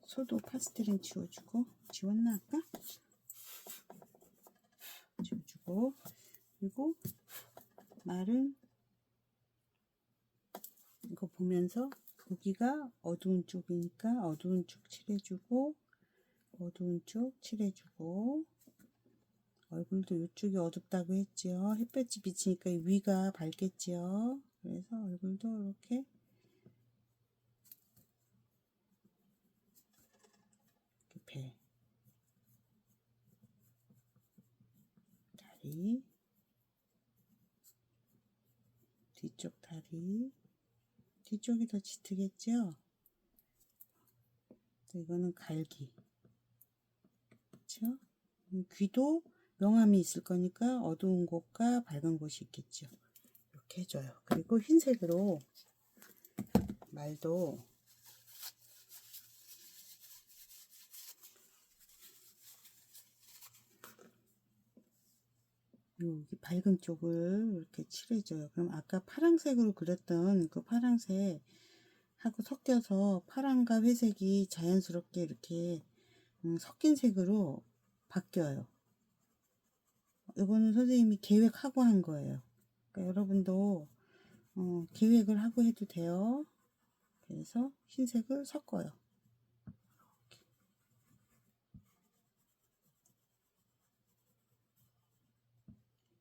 소도 파스텔은 지워주고 지웠나 아까? 지워주고 그리고 말은 이거 보면서 여기가 어두운 쪽이니까 어두운 쪽 칠해주고 어두운 쪽 칠해주고 얼굴도 이쪽이 어둡다고 했지요. 햇볕이 비치니까 위가 밝겠지요. 그래서 얼굴도 이렇게 배, 다리, 뒤쪽 다리, 뒤쪽이 더 짙겠죠. 이거는 갈기, 그렇죠? 귀도 명암이 있을 거니까 어두운 곳과 밝은 곳이 있겠죠. 이렇게 해줘요. 그리고 흰색으로 말도 여기 밝은 쪽을 이렇게 칠해줘요. 그럼 아까 파란색으로 그렸던 그 파란색 하고 섞여서 파란과 회색이 자연스럽게 이렇게 섞인 색으로 바뀌어요. 이거는 선생님이 계획하고 한 거예요. 그러니까 여러분도 계획을 하고 해도 돼요. 그래서 흰색을 섞어요.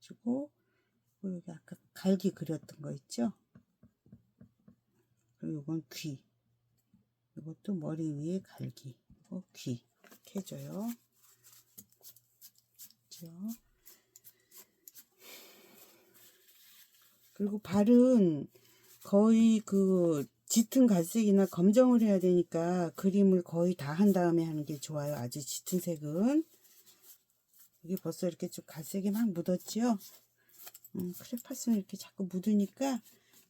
그리고 여기 아까 갈기 그렸던 거 있죠? 그리고 이건 귀. 이것도 머리 위에 갈기. 귀. 이렇게 해줘요. 그렇죠? 그리고 발은 거의 그 짙은 갈색이나 검정을 해야 되니까 그림을 거의 다 한 다음에 하는 게 좋아요. 아주 짙은 색은. 이게 벌써 이렇게 좀 갈색이 막 묻었지요? 크레파스는 이렇게 자꾸 묻으니까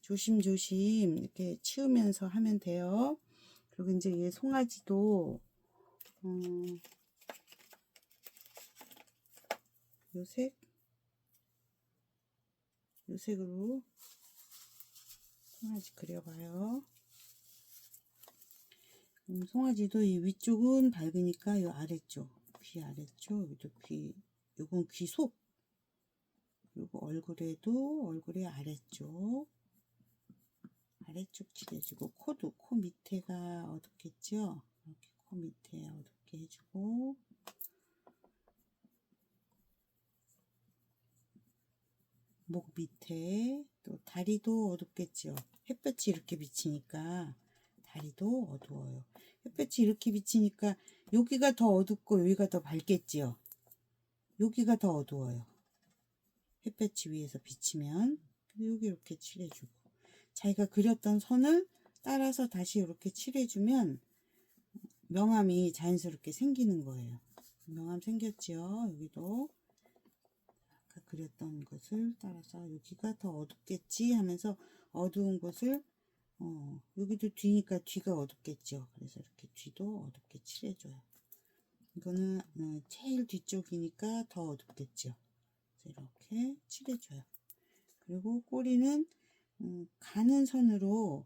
조심조심 이렇게 치우면서 하면 돼요. 그리고 이제 얘 송아지도 요 색으로 송아지 그려봐요. 송아지도 이 위쪽은 밝으니까 요 아래쪽, 귀 아래쪽, 여기도 귀, 요건 귀 속, 그리고 얼굴의 아래쪽 칠해주고, 코도 코 밑에가 어둡겠죠? 이렇게 코 밑에 어둡게 해주고, 목 밑에, 또 다리도 어둡겠죠? 햇볕이 이렇게 비치니까 다리도 어두워요. 햇볕이 이렇게 비치니까 여기가 더 어둡고 여기가 더 밝겠지요? 여기가 더 어두워요. 햇볕이 위에서 비치면. 여기 이렇게 칠해주고, 자기가 그렸던 선을 따라서 다시 이렇게 칠해주면 명암이 자연스럽게 생기는 거예요. 명암 생겼지요? 여기도 아까 그렸던 것을 따라서 여기가 더 어둡겠지 하면서 어두운 곳을 여기도 뒤니까 뒤가 어둡겠죠. 그래서 이렇게 뒤도 어둡게 칠해줘요. 이거는 제일 뒤쪽이니까 더 어둡겠죠. 이렇게 칠해줘요. 그리고 꼬리는 가는 선으로,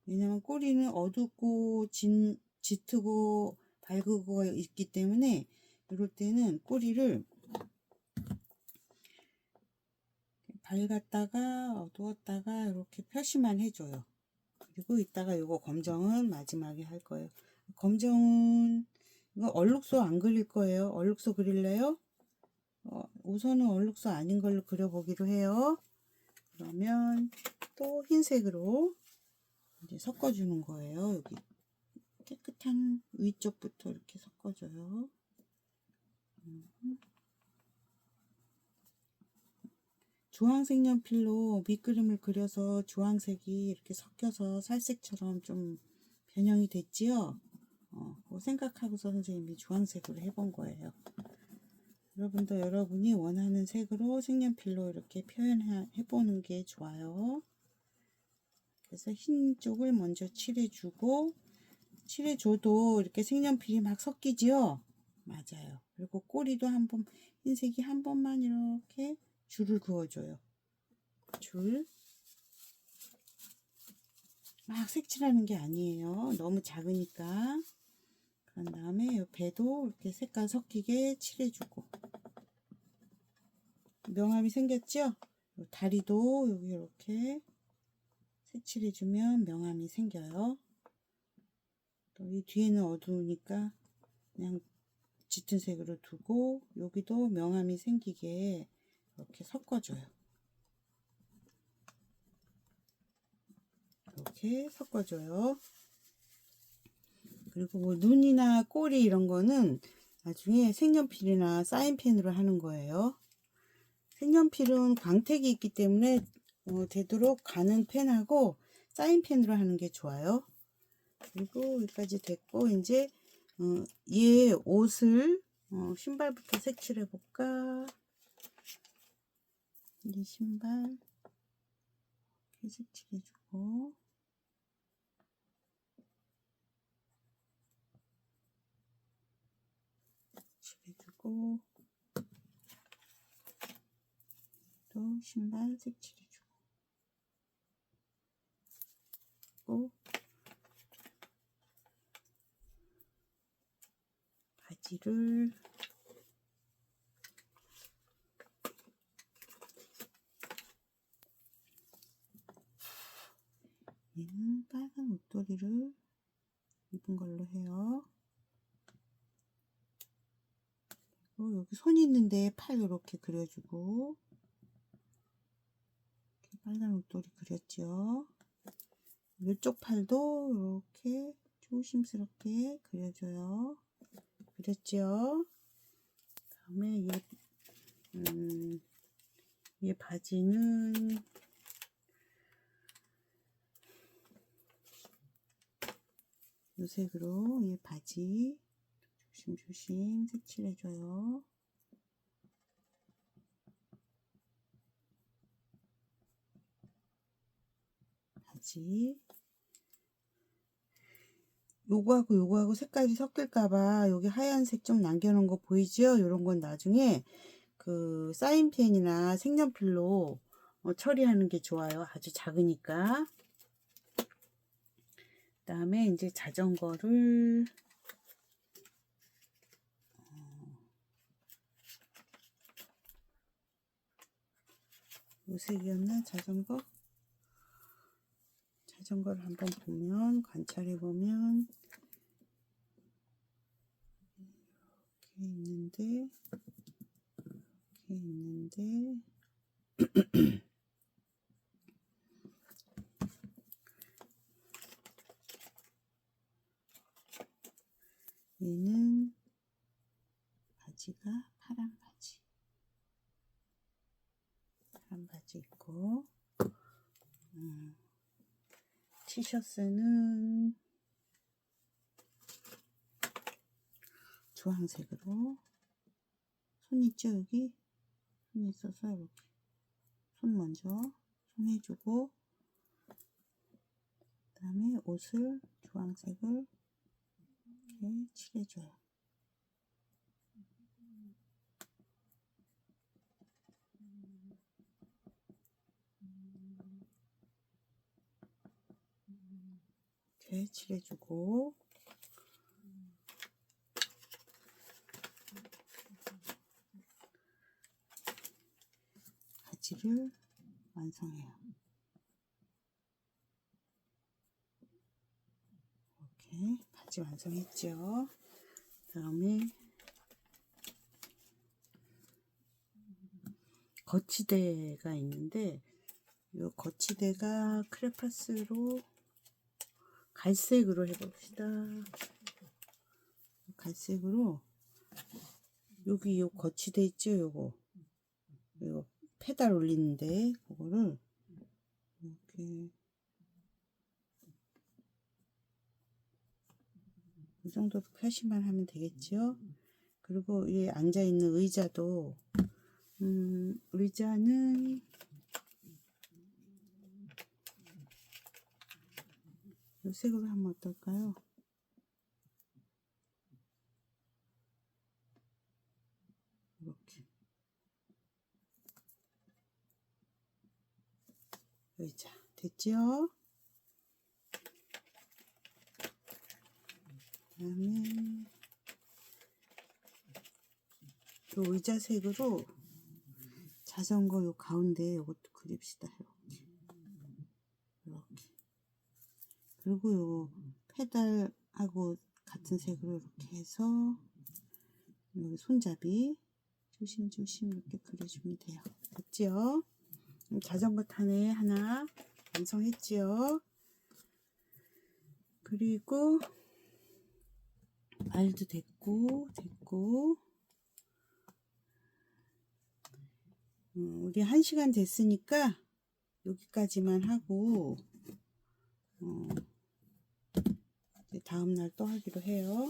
왜냐면 꼬리는 어둡고 짙고 밝고 있기 때문에 이럴 때는 꼬리를 밝았다가 어두웠다가 이렇게 표시만 해줘요. 그리고 이따가 요거 검정은 마지막에 할 거예요. 검정은 이거 얼룩소 안 그릴 거예요. 얼룩소 그릴래요? 우선은 얼룩소 아닌 걸로 그려보기로 해요. 그러면 또 흰색으로 이제 섞어주는 거예요. 여기 깨끗한 위쪽부터 이렇게 섞어줘요. 주황색 연필로 밑그림을 그려서 주황색이 이렇게 섞여서 살색처럼 좀 변형이 됐지요. 그거 생각하고서 선생님이 주황색으로 해본 거예요. 여러분도 여러분이 원하는 색으로 색연필로 이렇게 표현해보는 게 좋아요. 그래서 흰 쪽을 먼저 칠해주고, 칠해줘도 이렇게 색연필이 막 섞이지요? 맞아요. 그리고 꼬리도 흰색이 한 번만 이렇게 줄을 그어줘요. 줄. 막 색칠하는 게 아니에요. 너무 작으니까. 그런 다음에 이 배도 이렇게 색깔 섞이게 칠해주고. 명암이 생겼죠? 다리도 여기 이렇게 색칠해주면 명암이 생겨요. 또 이 뒤에는 어두우니까 그냥 짙은 색으로 두고, 여기도 명암이 생기게 이렇게 섞어줘요. 이렇게 섞어줘요. 그리고 뭐 눈이나 꼬리 이런 거는 나중에 색연필이나 사인펜으로 하는 거예요. 색연필은 광택이 있기 때문에 되도록 가는 펜하고 사인펜으로 하는 게 좋아요. 그리고 여기까지 됐고, 이제 얘 옷을 신발부터 색칠해 볼까? 이 신발 이렇게 색칠해주고, 칠해주고, 여기도 신발 색칠해주고 바지를 얘는 빨간 옷도리를 입은 걸로 해요. 그리고 여기 손 있는데 팔 이렇게 그려주고 이렇게 빨간 옷도리 그렸죠. 이쪽 팔도 이렇게 조심스럽게 그려줘요. 그렸죠. 다음에 얘 바지는 이 색으로 얘 바지 조심조심 색칠해줘요. 바지 요거하고 색깔이 섞일까봐 여기 하얀색 좀 남겨놓은 거 보이죠? 요런 건 나중에 그 사인펜이나 색연필로 처리하는 게 좋아요. 아주 작으니까. 그 다음에 이제 자전거를 요 색이었나? 자전거를 한번 보면 관찰해 보면 이렇게 있는데 얘는 바지가 파란 바지 있고 티셔츠는 주황색으로 손 있죠? 여기 손 있어서 이렇게 손 먼저 손 해주고 그 다음에 옷을 주황색을 이렇게 칠해줘요. 이렇게 칠해주고 바지를 완성해요. 이렇게 바지 완성했죠. 그 다음에 거치대가 있는데 이 거치대가 크레파스로 갈색으로 해봅시다. 갈색으로 여기 요 거치대 있죠? 요거 페달 올리는데 그거를 이렇게 이 정도 표시만 하면 되겠죠. 그리고 이 앉아 있는 의자도 의자는 이 색으로 하면 어떨까요? 이렇게 의자 됐죠? 그다음에 이 의자 색으로 자전거 요 가운데 요것도 그립시다. 이렇게 그리고 요 페달하고 같은 색으로 이렇게 해서 여기 손잡이 조심조심 이렇게 그려주면 돼요. 됐죠? 자전거 타네 하나 완성했지요. 그리고 말도 됐고 우리 1시간 됐으니까 여기까지만 하고 이제 다음날 또 하기로 해요.